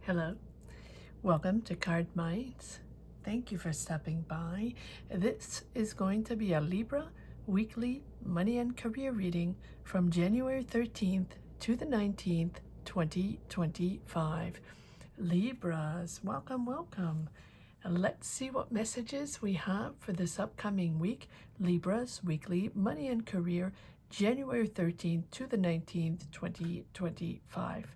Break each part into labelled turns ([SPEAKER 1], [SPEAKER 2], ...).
[SPEAKER 1] Hello, welcome to Cardminds. Thank you for stopping by. This is going to be a Libra weekly money and career reading from January 13th to the 19th, 2025. Libras, welcome, welcome. Let's see what messages we have for this upcoming week. Libra's weekly money and career, January 13th to the 19th, 2025.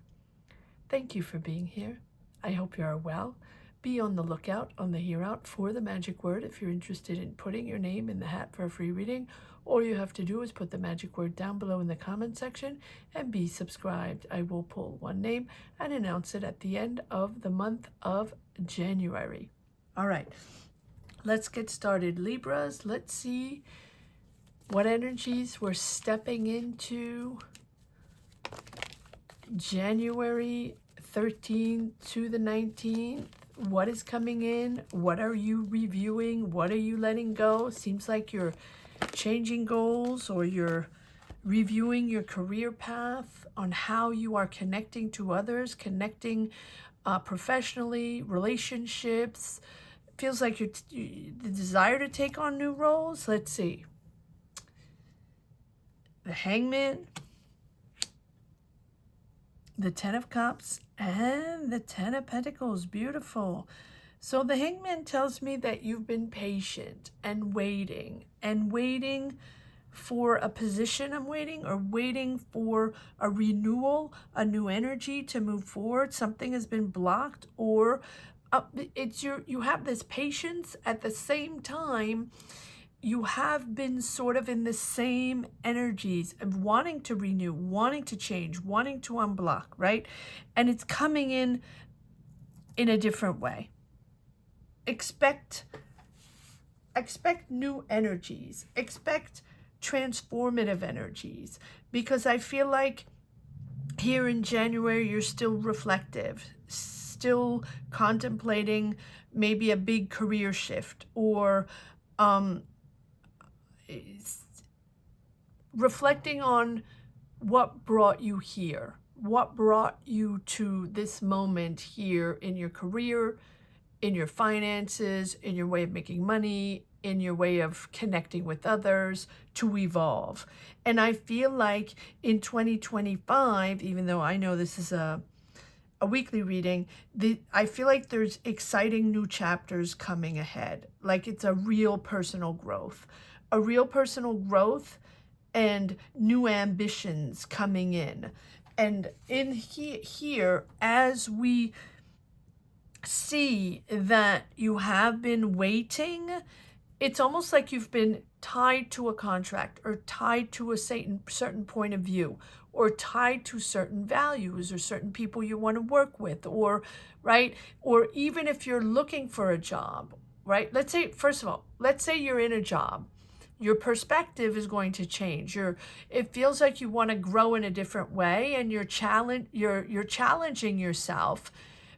[SPEAKER 1] Thank you for being here. I hope you are well. Be on the lookout on the here out for the magic word if you're interested in putting your name in the hat for a free reading. All you have to do is put the magic word down below in the comment section and be subscribed. I will pull one name and announce it at the end of the month of January. All right, let's get started. Libras, let's see what energies we're stepping into January 13th to the 19th. What is coming in? What are you reviewing? What are you letting go? Seems like you're changing goals or you're reviewing your career path on how you are connecting to others, connecting professionally, relationships. Feels like the desire to take on new roles. Let's see. The Hangman, the Ten of Cups, and the Ten of Pentacles. Beautiful. So the Hangman tells me that you've been patient and waiting for a position. I'm waiting, or waiting for a renewal, a new energy to move forward. Something has been blocked, or you have this patience. At the same time, you have been sort of in the same energies of wanting to renew, wanting to change, wanting to unblock, right? And it's coming in a different way. Expect new energies. Expect transformative energies, because I feel like here in January, you're still reflective, still contemplating maybe a big career shift, or reflecting on what brought you here, what brought you to this moment here in your career, in your finances, in your way of making money, in your way of connecting with others, to evolve. And I feel like in 2025, even though I know this is a weekly reading, I feel like there's exciting new chapters coming ahead. Like it's a real personal growth, and new ambitions coming in. And in here, as we see that you have been waiting, it's almost like you've been tied to a contract, or tied to a certain point of view, or tied to certain values, or certain people you want to work with, or right, or even if you're looking for a job, right? Let's say, first of all, let's say you're in a job. Your perspective is going to change. It feels like you want to grow in a different way, and you're challenging yourself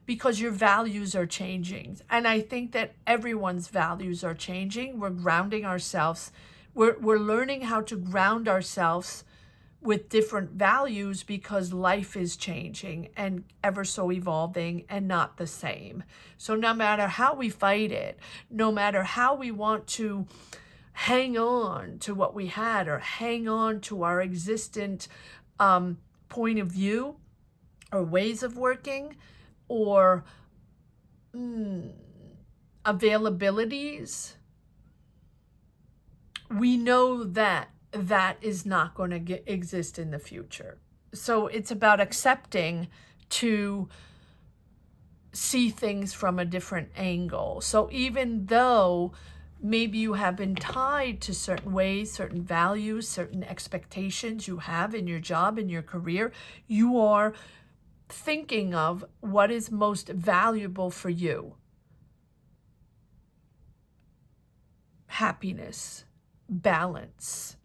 [SPEAKER 1] because your values are changing. And I think that everyone's values are changing. We're grounding ourselves. We're learning how to ground ourselves with different values, because life is changing and ever so evolving and not the same. So no matter how we fight it, no matter how we want to hang on to what we had, or hang on to our existent point of view, or ways of working, or availabilities, we know that is not going to exist in the future. So it's about accepting to see things from a different angle. So even though maybe you have been tied to certain ways, certain values, certain expectations you have in your job, in your career, you are thinking of what is most valuable for you. Happiness, balance,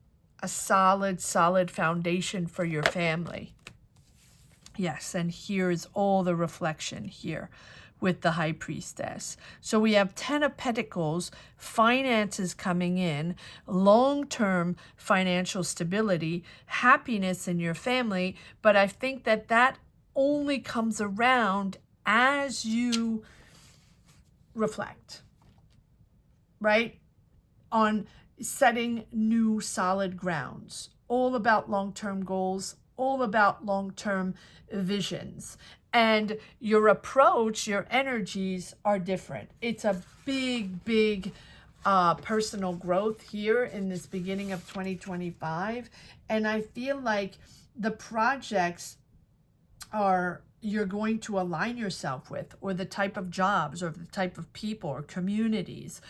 [SPEAKER 1] a solid foundation for your family. Yes, and here is all the reflection here with the High Priestess. So we have Ten of Pentacles, finances coming in, long-term financial stability, happiness in your family. But I think that only comes around as you reflect, right? On setting new solid grounds, all about long-term goals, all about long-term visions. And your approach, your energies are different. It's a big personal growth here in this beginning of 2025. And I feel like the projects you're going to align yourself with, or the type of jobs or the type of people or communities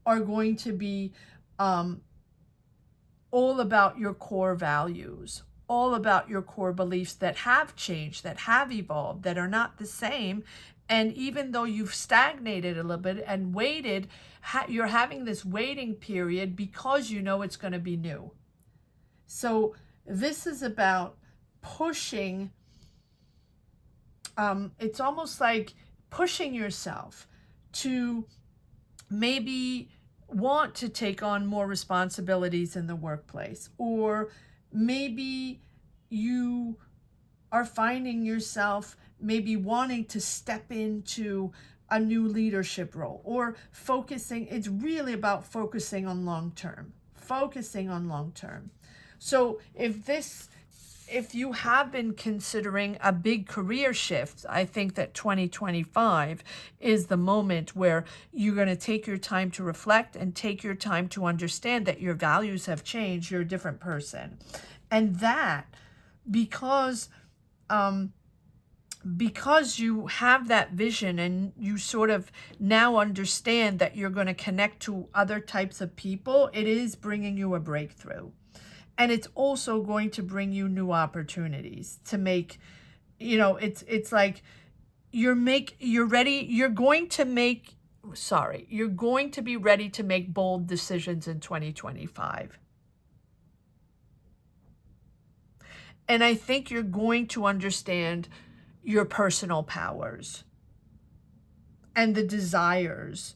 [SPEAKER 1] are going to be all about your core values, all about your core beliefs that have changed, that have evolved, that are not the same. And even though you've stagnated a little bit and waited, you're having this waiting period because you know it's going to be new. So this is about pushing. It's almost like pushing yourself to maybe want to take on more responsibilities in the workplace, or maybe you are finding yourself maybe wanting to step into a new leadership role, or focusing. It's really about focusing on long term. So if you have been considering a big career shift, I think that 2025 is the moment where you're going to take your time to reflect and take your time to understand that your values have changed. You're a different person. And that because you have that vision and you sort of now understand that you're going to connect to other types of people, it is bringing you a breakthrough. And it's also going to bring you new opportunities to make, it's like you're going to be ready to make bold decisions in 2025. And I think you're going to understand your personal powers and the desires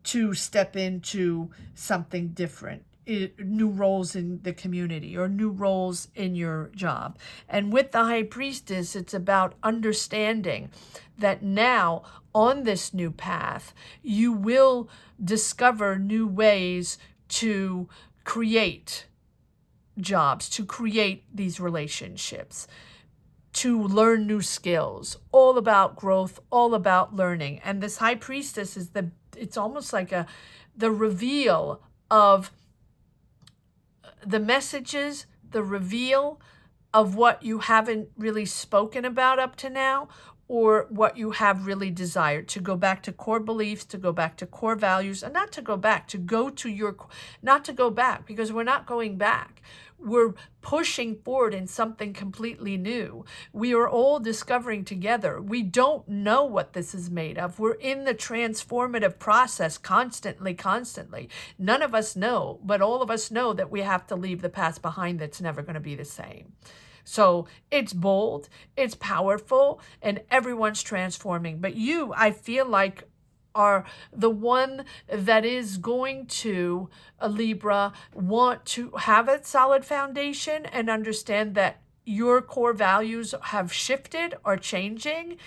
[SPEAKER 1] to step into something different. New roles in the community or new roles in your job. And with the High Priestess, it's about understanding that now on this new path, you will discover new ways to create jobs, to create these relationships, to learn new skills, all about growth, all about learning. And this High Priestess is it's almost like the reveal of the messages, the reveal of what you haven't really spoken about up to now, or what you have really desired, to go back to core beliefs, to go back to core values, and not to go back, not to go back, because we're not going back. We're pushing forward in something completely new. We are all discovering together. We don't know what this is made of. We're in the transformative process constantly. None of us know, but all of us know that we have to leave the past behind that's never going to be the same. So it's bold, it's powerful, and everyone's transforming. But you, I feel like, are the one that is going to, a Libra, want to have a solid foundation and understand that your core values have shifted or changing,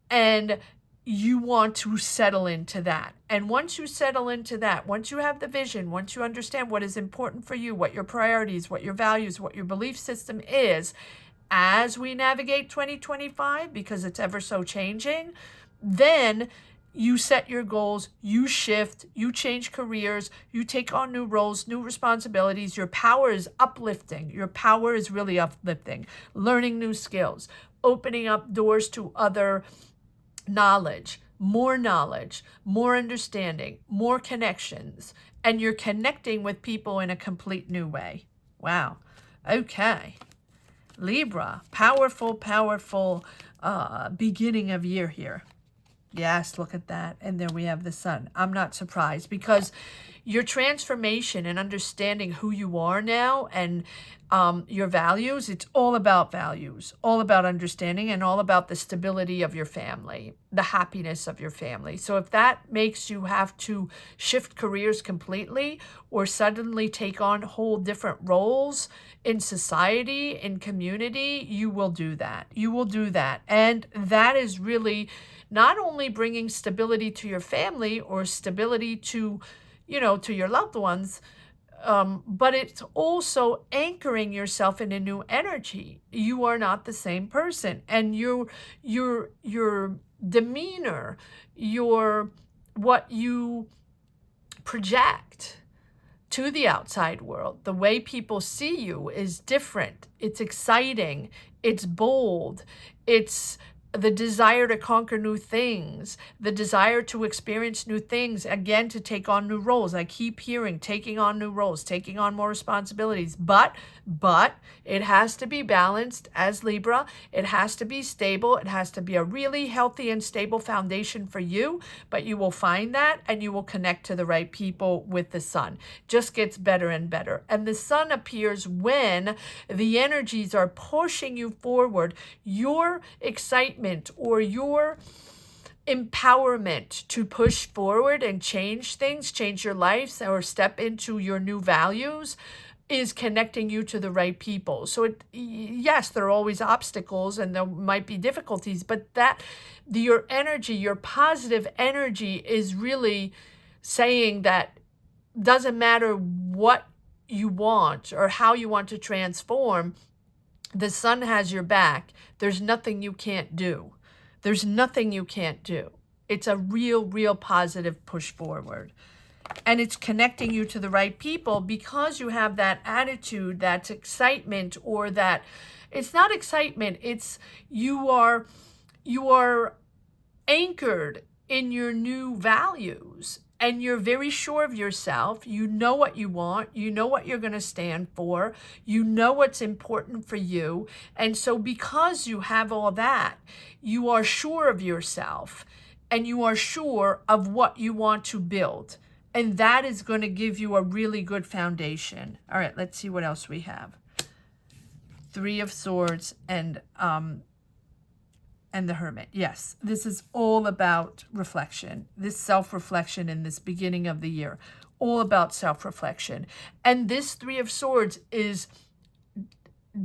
[SPEAKER 1] and you want to settle into that. And once you settle into that, once you have the vision, once you understand what is important for you, what your priorities, what your values, what your belief system is, as we navigate 2025, because it's ever so changing, then you set your goals, you shift, you change careers, you take on new roles, new responsibilities. Your power is uplifting. Your power is really uplifting. Learning new skills, opening up doors to other knowledge, more understanding, more connections, and you're connecting with people in a complete new way. Wow. Okay. Libra, powerful beginning of year here. Yes, look at that. And there we have the sun. I'm not surprised, because your transformation and understanding who you are now, and your values, it's all about values, all about understanding, and all about the stability of your family, the happiness of your family. So if that makes you have to shift careers completely, or suddenly take on whole different roles in society, in community, you will do that. You will do that. And that is really not only bringing stability to your family, or stability to, to your loved ones, but it's also anchoring yourself in a new energy. You are not the same person, and your demeanor, what you project to the outside world, the way people see you, is different. It's exciting. It's bold. It's the desire to conquer new things, the desire to experience new things, again, to take on new roles. I keep hearing taking on new roles, taking on more responsibilities, but it has to be balanced as Libra. It has to be stable. It has to be a really healthy and stable foundation for you, but you will find that, and you will connect to the right people with the sun. Just gets better and better. And the sun appears when the energies are pushing you forward. Your excitement, or your empowerment to push forward and change things, change your life, or step into your new values, is connecting you to the right people. So yes, there are always obstacles and there might be difficulties, but your energy, your positive energy, is really saying that doesn't matter what you want or how you want to transform, the sun has your back. There's nothing you can't do. There's nothing you can't do. It's a real positive push forward. And it's connecting you to the right people, because you have that attitude, that's excitement, or that it's not excitement. It's you are anchored in your new values, and you're very sure of yourself. You know what you want. You know what you're going to stand for. You know what's important for you. And so because you have all that, you are sure of yourself, and you are sure of what you want to build. And that is going to give you a really good foundation. All right, let's see what else we have. Three of Swords and the Hermit. Yes, this is all about reflection, this self-reflection in this beginning of the year, all about self-reflection. And this Three of Swords is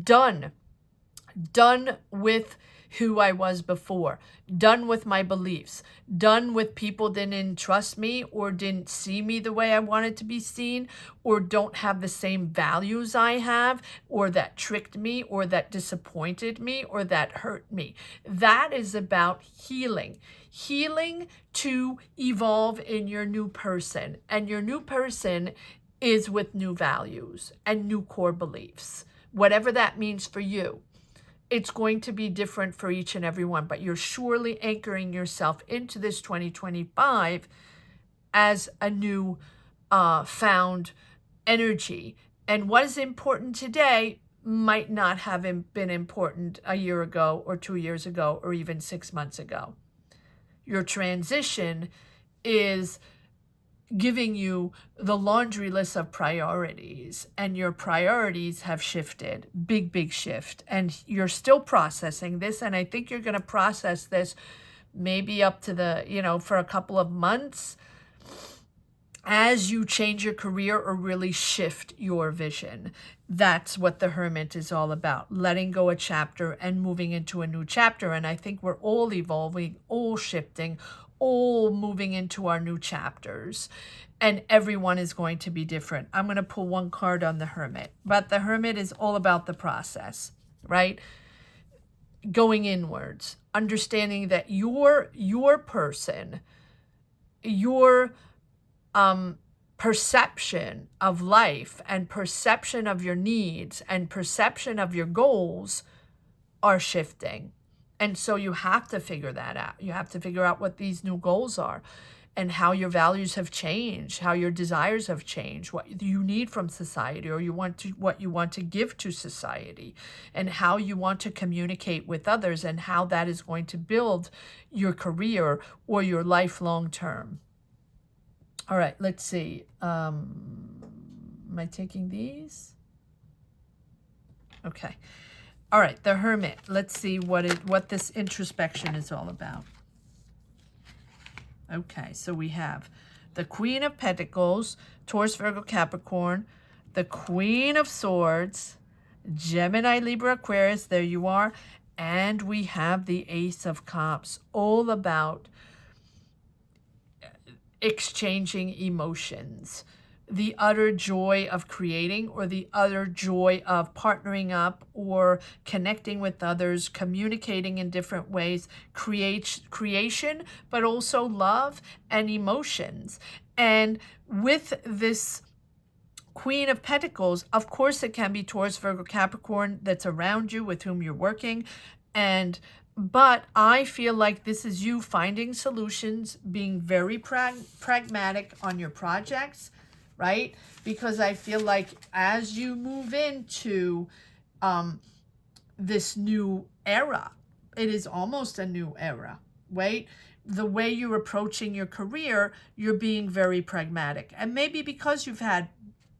[SPEAKER 1] done with who I was before, done with my beliefs, done with people didn't trust me, or didn't see me the way I wanted to be seen, or don't have the same values I have, or that tricked me, or that disappointed me, or that hurt me. That is about healing to evolve in your new person. And your new person is with new values and new core beliefs, whatever that means for you. It's going to be different for each and every one, but you're surely anchoring yourself into this 2025 as a new found energy. And what is important today might not have been important a year ago, or 2 years ago, or even 6 months ago. Your transition is giving you the laundry list of priorities, and your priorities have shifted. Big shift. And you're still processing this, and I think you're going to process this maybe up to for a couple of months as you change your career or really shift your vision. That's what the Hermit is all about, letting go a chapter and moving into a new chapter. And I think we're all evolving, all shifting, all moving into our new chapters, and everyone is going to be different. I'm going to pull one card on the Hermit, but the Hermit is all about the process, right? Going inwards, understanding that your person, your perception of life, and perception of your needs, and perception of your goals are shifting. And so you have to figure that out. You have to figure out what these new goals are. and how your values have changed, how your desires have changed, what you need from society, or what you want to give to society, and how you want to communicate with others, and how that is going to build your career or your life long term. All right, let's see. Am I taking these? Okay. All right, the Hermit. Let's see what this introspection is all about. Okay, so we have the Queen of Pentacles, Taurus, Virgo, Capricorn, the Queen of Swords, Gemini, Libra, Aquarius, there you are, and we have the Ace of Cups, all about exchanging emotions, the utter joy of creating, or the utter joy of partnering up or connecting with others, communicating in different ways, creation, but also love and emotions. And with this Queen of Pentacles, of course, it can be Taurus, Virgo, Capricorn that's around you, with whom you're working, but I feel like this is you finding solutions, being very pragmatic on your projects, right? Because I feel like as you move into this new era, it is almost a new era, right? The way you're approaching your career, you're being very pragmatic. And maybe because you've had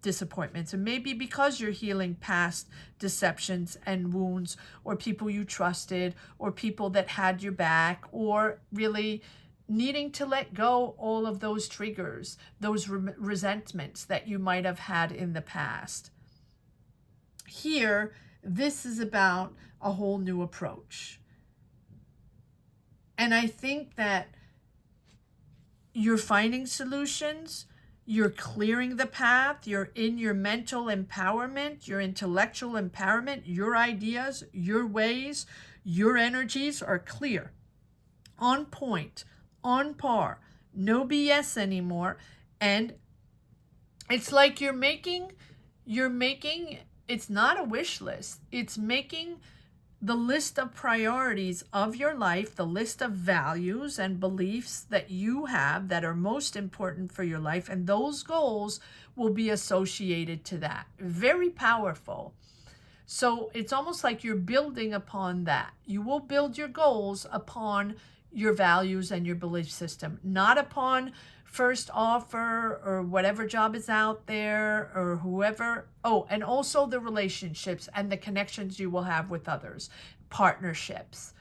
[SPEAKER 1] disappointments, and maybe because you're healing past deceptions and wounds, or people you trusted, or people that had your back, or really needing to let go all of those triggers, those resentments that you might have had in the past. Here, this is about a whole new approach. And I think that you're finding solutions, you're clearing the path, you're in your mental empowerment, your intellectual empowerment, your ideas, your ways, your energies are clear, on point, on par, no BS anymore. And it's like you're making, it's not a wish list, it's making the list of priorities of your life, the list of values and beliefs that you have that are most important for your life, and those goals will be associated to that. Very powerful. So it's almost like you're building upon that. You will build your goals upon your values and your belief system, not upon first offer or whatever job is out there or whoever. Oh, and also the relationships and the connections you will have with others, partnerships,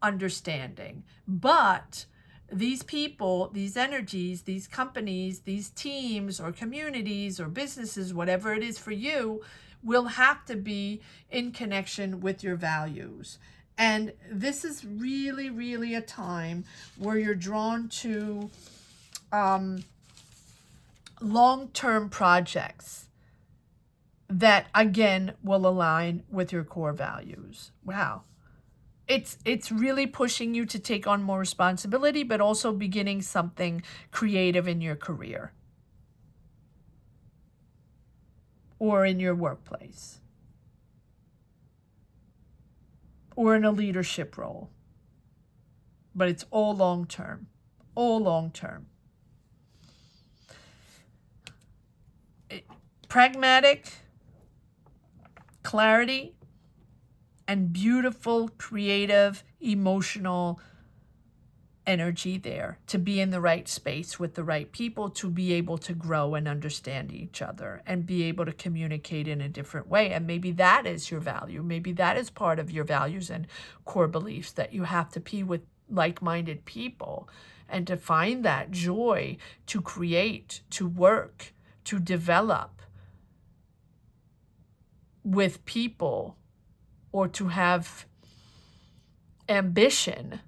[SPEAKER 1] understanding. But these people, these energies, these companies, these teams or communities or businesses, whatever it is for you, will have to be in connection with your values. And this is really, really a time where you're drawn to long-term projects that, again, will align with your core values. Wow. It's really pushing you to take on more responsibility, but also beginning something creative in your career or in your workplace or in a leadership role. But it's all long-term, all long-term. Pragmatic, clarity, and beautiful, creative, emotional energy there to be in the right space with the right people, to be able to grow and understand each other and be able to communicate in a different way. And maybe that is your value. Maybe that is part of your values and core beliefs, that you have to be with like-minded people and to find that joy to create, to work, to develop with people, or to have ambition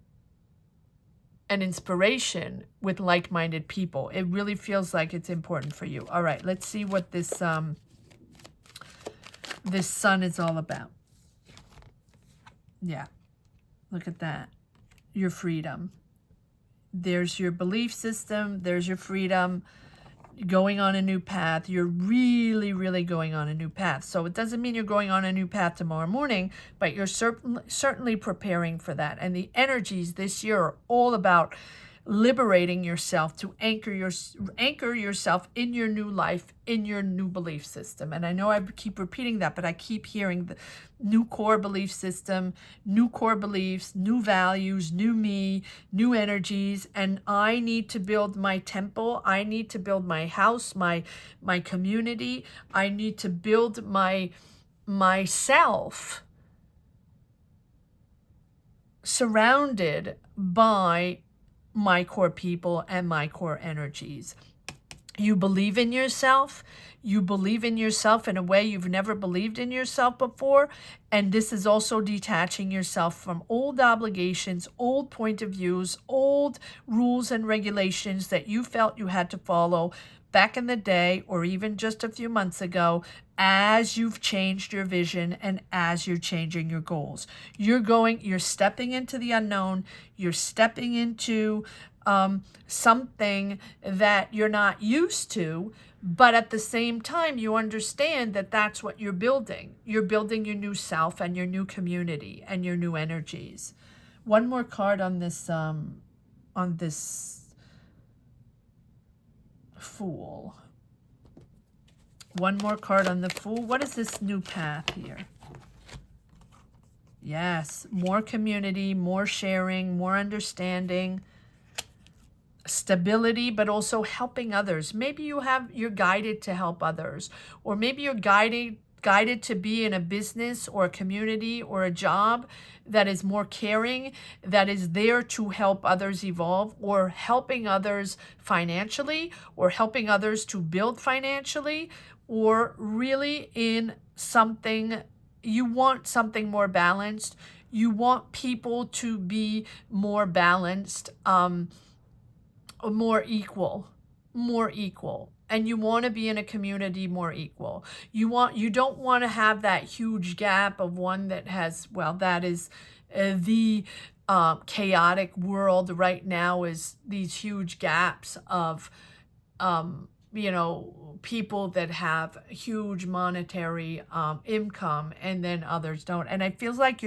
[SPEAKER 1] and inspiration with like-minded people. It really feels like it's important for you. All right, let's see what this this sun is all about. Yeah, look at that. Your freedom. There's your belief system. There's your freedom. Going on a new path. You're really, really going on a new path. So it doesn't mean you're going on a new path tomorrow morning, but you're certainly preparing for that. And the energies this year are all about liberating yourself to anchor yourself in your new life, in your new belief system. And I know I keep repeating that, but I keep hearing the new core belief system, new core beliefs, new values, new me, new energies. And I need to build my temple. I need to build my house, my community. I need to build myself surrounded by my core people and my core energies. You believe in yourself. You believe in yourself in a way you've never believed in yourself before. And this is also detaching yourself from old obligations, old point of views, old rules and regulations that you felt you had to follow back in the day or even just a few months ago, as you've changed your vision and as you're changing your goals. You're stepping into the unknown. You're stepping into something that you're not used to, but at the same time, you understand that that's what you're building. You're building your new self and your new community and your new energies. One more card on this Fool. One more card on the Fool. What is this new path here? Yes, more community, more sharing, more understanding, stability, but also helping others. Maybe you're guided to help others, or maybe you're guided to be in a business or a community or a job that is more caring, that is there to help others evolve, or helping others financially, or helping others to build financially, or really in something, you want something more balanced. You want people to be more balanced, more equal. And you want to be in a community more equal. You don't want to have that huge gap of one that has, well, that is the chaotic world right now, is these huge gaps of people that have huge monetary income and then others don't. And it feels like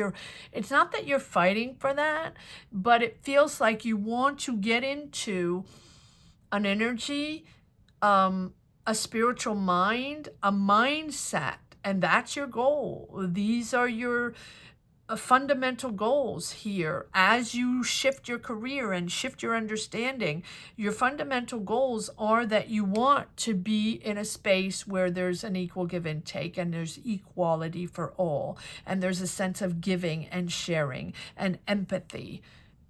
[SPEAKER 1] it's not that you're fighting for that, but it feels like you want to get into an energy, a spiritual mind, a mindset, and that's your goal. These are your fundamental goals here. As you shift your career and shift your understanding, your fundamental goals are that you want to be in a space where there's an equal give and take, and there's equality for all, and there's a sense of giving and sharing and empathy.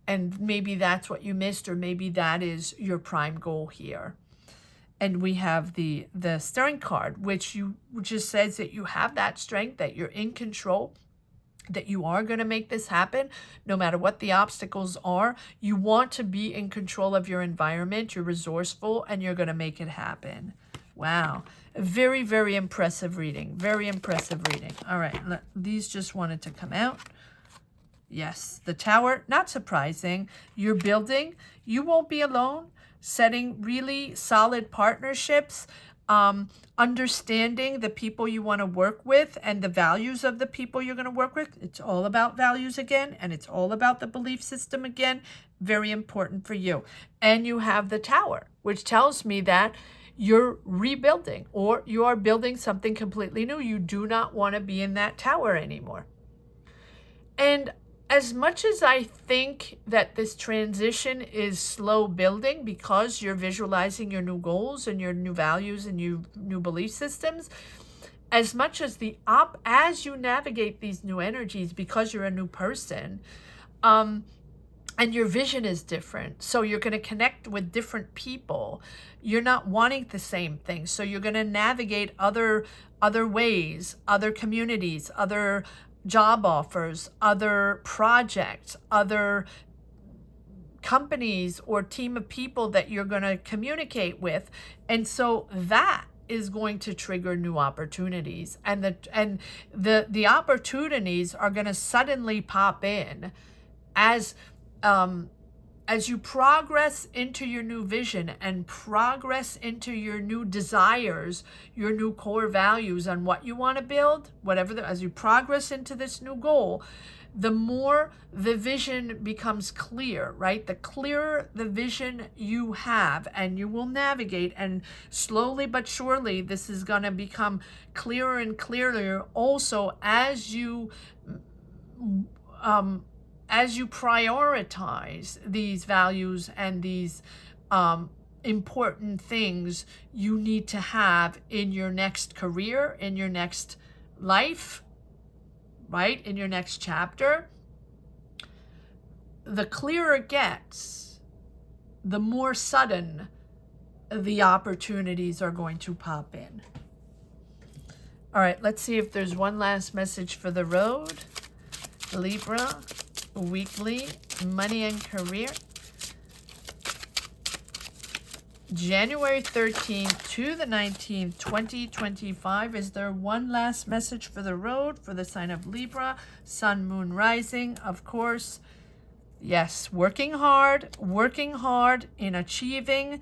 [SPEAKER 1] And maybe that's what you missed, or maybe that is your prime goal here. And we have the strength card, which just says that you have that strength, that you're in control, that you are going to make this happen no matter what the obstacles are. You want to be in control of your environment. You're resourceful, and you're going to make it happen. Wow. A very, very impressive reading. Very impressive reading. All right. These just wanted to come out. Yes, the Tower, not surprising. You're building. You won't be alone. Setting really solid partnerships, understanding the people you want to work with and the values of the people you're going to work with. It's all about values again, and it's all about the belief system again. Very important for you. And you have the Tower, which tells me that you're rebuilding, or you are building something completely new. You do not want to be in that tower anymore. And as much as I think that this transition is slow building, because you're visualizing your new goals and your new values and your new belief systems, as much as as you navigate these new energies, because you're a new person, and your vision is different, so you're going to connect with different people. You're not wanting the same thing, so you're going to navigate other ways, other communities, other job offers, other projects, other companies or team of people that you're going to communicate with. And so that is going to trigger new opportunities, and the opportunities are going to suddenly pop in as you progress into your new vision and progress into your new desires, your new core values on what you want to build, as you progress into this new goal, the more the vision becomes clear, right? The clearer the vision you have, and you will navigate, and slowly but surely this is going to become clearer and clearer also as you prioritize these values and these important things you need to have in your next career, in your next life, right? In your next chapter. The clearer it gets, the more sudden the opportunities are going to pop in. All right, let's see if there's one last message for the road. Libra, weekly, money and career. January 13th to the 19th, 2025. Is there one last message for the road for the sign of Libra? Sun, moon, rising, of course. Yes, working hard in achieving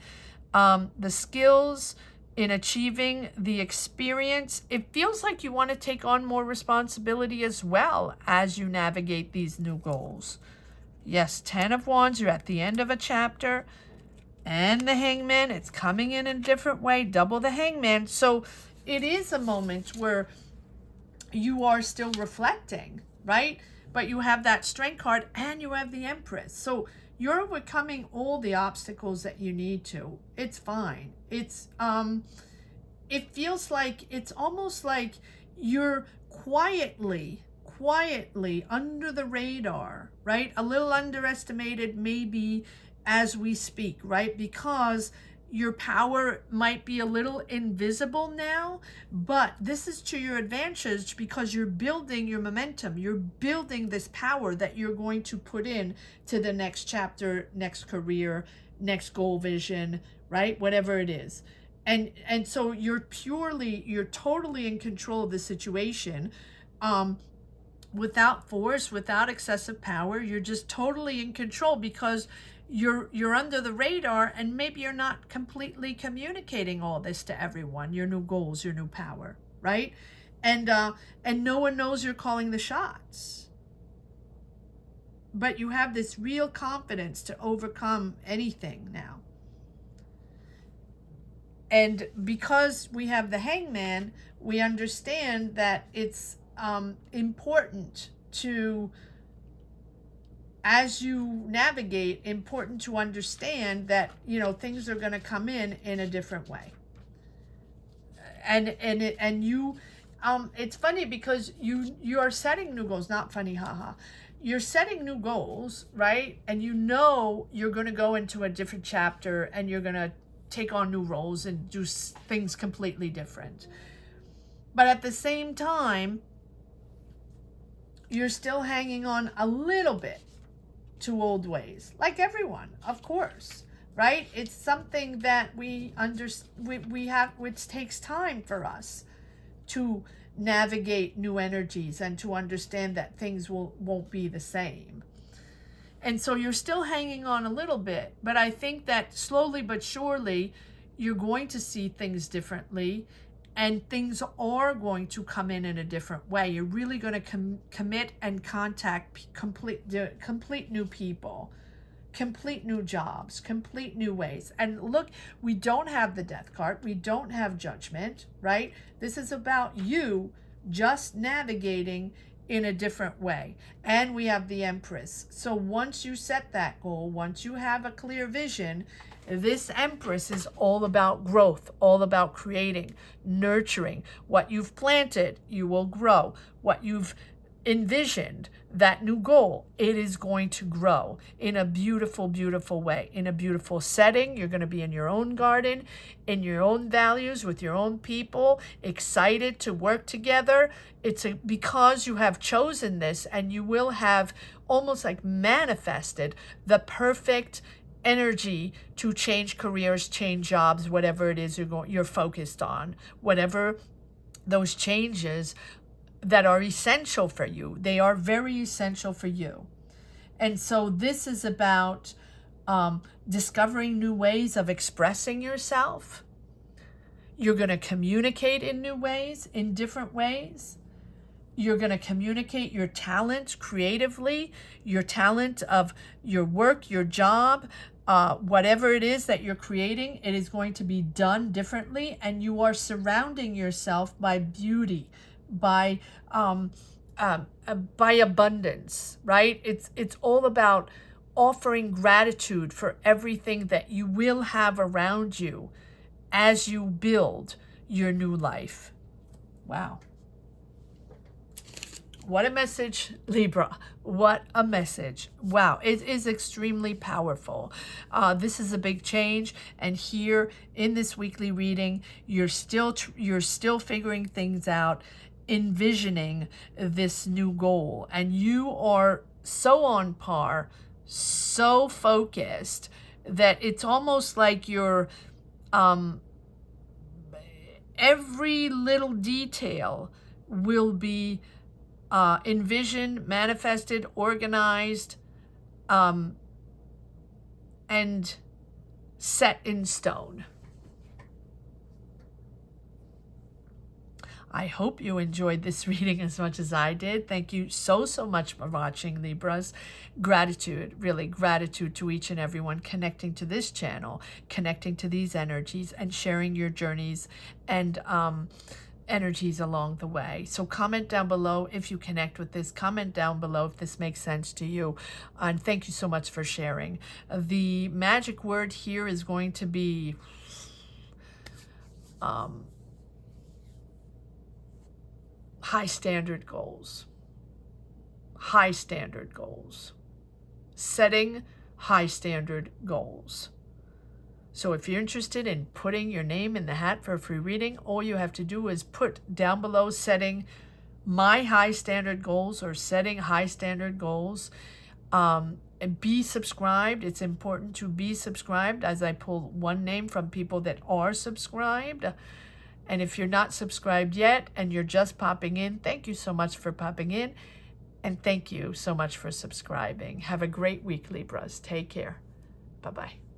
[SPEAKER 1] the skills, in achieving the experience. It feels like you want to take on more responsibility as well as you navigate these new goals. Yes, 10 of Wands, you're at the end of a chapter. And the Hangman, it's coming in a different way, double the Hangman. So it is a moment where you are still reflecting, right? But you have that Strength card and you have the Empress. So you're overcoming all the obstacles that you need to. It's fine. It feels like, it's almost like you're quietly under the radar, right? A little underestimated maybe as we speak, right? Because your power might be a little invisible now, but this is to your advantage because you're building your momentum. You're building this power that you're going to put in to the next chapter, next career, next goal vision, right? Whatever it is. And so you're totally in control of the situation. Without force, without excessive power, you're just totally in control because you're under the radar, and maybe you're not completely communicating all this to everyone, your new goals, your new power, right? And no one knows you're calling the shots. But you have this real confidence to overcome anything now. And because we have the Hangman, we understand that it's important to, as you navigate, important to understand that, things are going to come in a different way. And you, it's funny because you are setting new goals, not funny, haha. You're setting new goals, right? And you're going to go into a different chapter and you're going to take on new roles and do things completely different. But at the same time, you're still hanging on a little bit to old ways, like everyone, of course, right? It's something that we have, which takes time for us to navigate new energies and to understand that things won't be the same. And so you're still hanging on a little bit, but I think that slowly but surely you're going to see things differently, and things are going to come in a different way. You're really going to commit and contact complete new people, complete new jobs, complete new ways. And look, we don't have the Death card. We don't have Judgment, right? This is about you just navigating in a different way. And we have the Empress. So once you set that goal, once you have a clear vision, this Empress is all about growth, all about creating, nurturing. What you've planted, you will grow. What you've envisioned, that new goal, it is going to grow in a beautiful, beautiful way, in a beautiful setting. You're going to be in your own garden, in your own values, with your own people, excited to work together. It's because you have chosen this, and you will have almost like manifested the perfect energy to change careers, change jobs, whatever it is you're focused on, whatever those changes that are essential for you. They are very essential for you. And so this is about discovering new ways of expressing yourself. You're going to communicate in new ways, in different ways. You're going to communicate your talent creatively, your talent of your work, your job, whatever it is that you're creating. It is going to be done differently, and you are surrounding yourself by beauty, by abundance, right? It's all about offering gratitude for everything that you will have around you as you build your new life. Wow. What a message, Libra. What a message. Wow, it is extremely powerful. This is a big change, and here in this weekly reading, you're still figuring things out, envisioning this new goal, and you are so on par, so focused that it's almost like you're every little detail will be envisioned, manifested, organized, and set in stone. I hope you enjoyed this reading as much as I did. Thank you so much for watching, Libras. Gratitude, really gratitude to each and everyone connecting to this channel, connecting to these energies, and sharing your journeys and energies along the way. So comment down below if you connect with this. Comment down below if this makes sense to you. And thank you so much for sharing. The magic word here is going to be high standard goals. High standard goals. Setting high standard goals. So if you're interested in putting your name in the hat for a free reading, all you have to do is put down below setting my high standard goals or setting high standard goals. And be subscribed. It's important to be subscribed, as I pull one name from people that are subscribed. And if you're not subscribed yet and you're just popping in, thank you so much for popping in. And thank you so much for subscribing. Have a great week, Libras. Take care. Bye-bye.